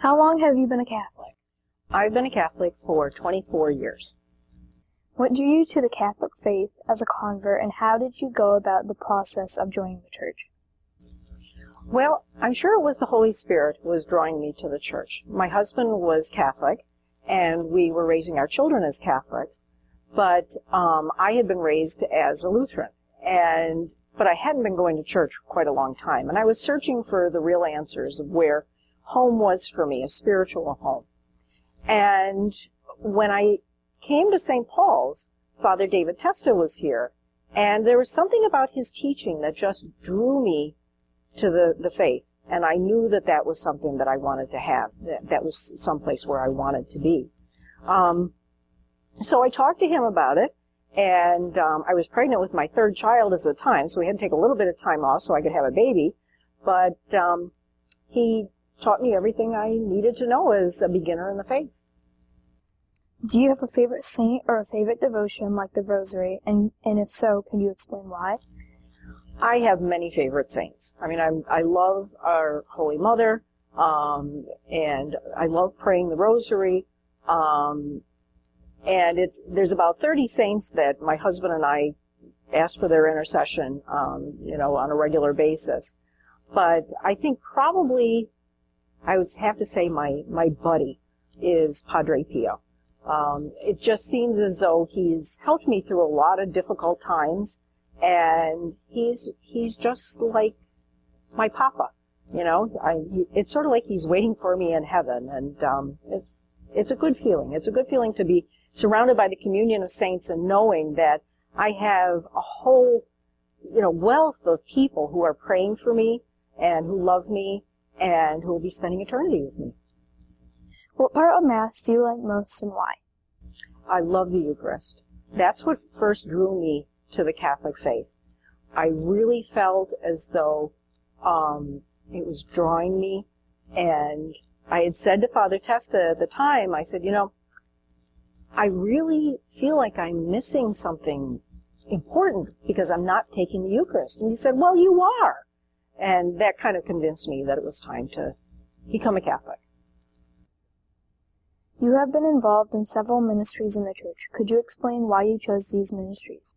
How long have you been a Catholic? I've been a Catholic for 24 years. What drew you to the Catholic faith as a convert, and how did you go about the process of joining the church? Well, I'm sure it was the Holy Spirit who was drawing me to the church. My husband was Catholic, and we were raising our children as Catholics, but I had been raised as a Lutheran, but I hadn't been going to church for quite a long time, and I was searching for the real answers of where home was for me, a spiritual home. And when I came to St. Paul's, Father David Testa was here, and there was something about his teaching that just drew me to the faith, and I knew that that was something that I wanted to have, that was someplace where I wanted to be. So I talked to him about it, and I was pregnant with my third child at the time, so we had to take a little bit of time off so I could have a baby, but he taught me everything I needed to know as a beginner in the faith. Do you have a favorite saint or a favorite devotion like the Rosary, and if so, can you explain why? I have many favorite saints. I mean, I love our Holy Mother, and I love praying the Rosary, and there's about 30 saints that my husband and I ask for their intercession, on a regular basis. But I think probably I would have to say my buddy is Padre Pio. It just seems as though he's helped me through a lot of difficult times, and he's just like my papa, it's sort of like he's waiting for me in heaven, and it's a good feeling. It's a good feeling to be surrounded by the communion of saints and knowing that I have a whole, wealth of people who are praying for me and who love me and who will be spending eternity with me. What part of Mass do you like most, and why? I love the Eucharist. That's what first drew me to the Catholic faith. I really felt as though it was drawing me, and I had said to Father Testa at the time, I said, I really feel like I'm missing something important because I'm not taking the Eucharist. And he said, well, you are. And that kind of convinced me that it was time to become a Catholic. You have been involved in several ministries in the church. Could you explain why you chose these ministries?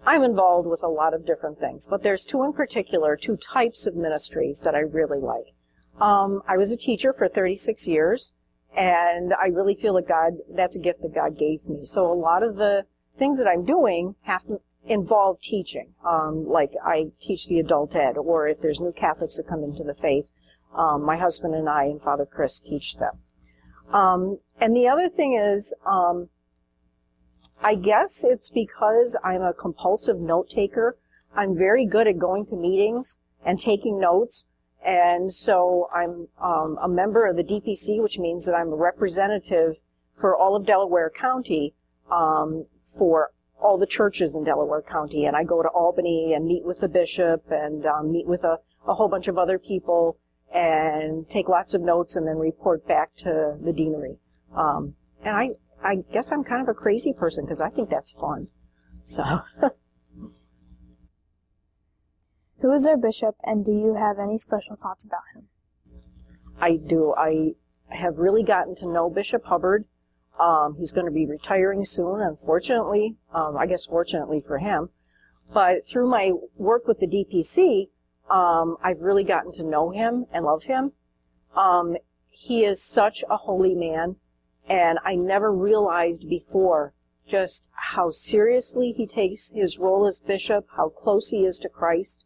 I'm involved with a lot of different things, but there's two in particular, two types of ministries that I really like. I was a teacher for 36 years, and I really feel that that's a gift that God gave me. So a lot of the things that I'm doing have to involve teaching. Like I teach the adult ed, or if there's new Catholics that come into the faith, my husband and I and Father Chris teach them. And the other thing is, I guess it's because I'm a compulsive note taker. I'm very good at going to meetings and taking notes. And so I'm a member of the DPC, which means that I'm a representative for all of Delaware County, for all the churches in Delaware County. And I go to Albany and meet with the bishop and meet with a whole bunch of other people and take lots of notes and then report back to the deanery. And I guess I'm kind of a crazy person because I think that's fun. So. Who is their bishop, and do you have any special thoughts about him? I do. I have really gotten to know Bishop Hubbard. He's going to be retiring soon, unfortunately. I guess fortunately for him. But through my work with the DPC, I've really gotten to know him and love him. He is such a holy man, and I never realized before just how seriously he takes his role as bishop, how close he is to Christ.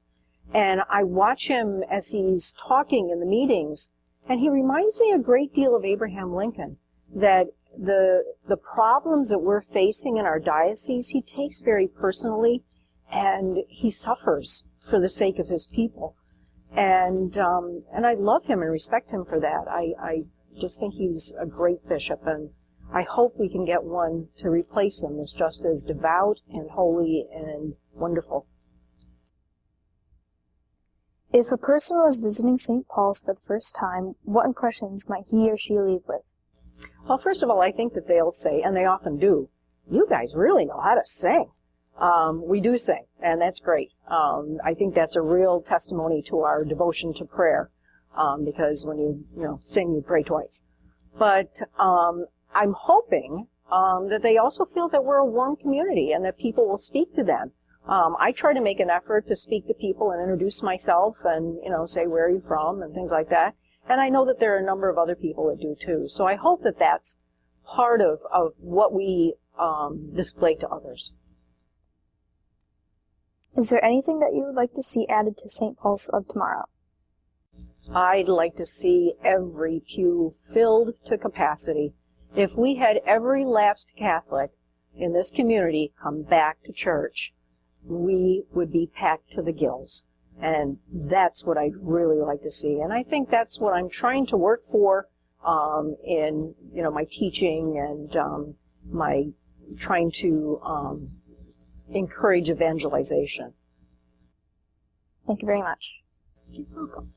And I watch him as he's talking in the meetings, and he reminds me a great deal of Abraham Lincoln, that the problems that we're facing in our diocese, he takes very personally, and he suffers for the sake of his people. And I love him and respect him for that. I just think he's a great bishop, and I hope we can get one to replace him that's just as devout and holy and wonderful. If a person was visiting St. Paul's for the first time, what impressions might he or she leave with? Well, first of all, I think that they'll say, and they often do, you guys really know how to sing. We do sing, and that's great. I think that's a real testimony to our devotion to prayer. because when you sin, you pray twice. But I'm hoping that they also feel that we're a warm community and that people will speak to them. I try to make an effort to speak to people and introduce myself and, say, where are you from and things like that. And I know that there are a number of other people that do too. So I hope that that's part of what we display to others. Is there anything that you would like to see added to St. Paul's of tomorrow? I'd like to see every pew filled to capacity. If we had every lapsed Catholic in this community come back to church, we would be packed to the gills. And that's what I'd really like to see. And I think that's what I'm trying to work for in my teaching and my trying to encourage evangelization. Thank you very much. You're welcome.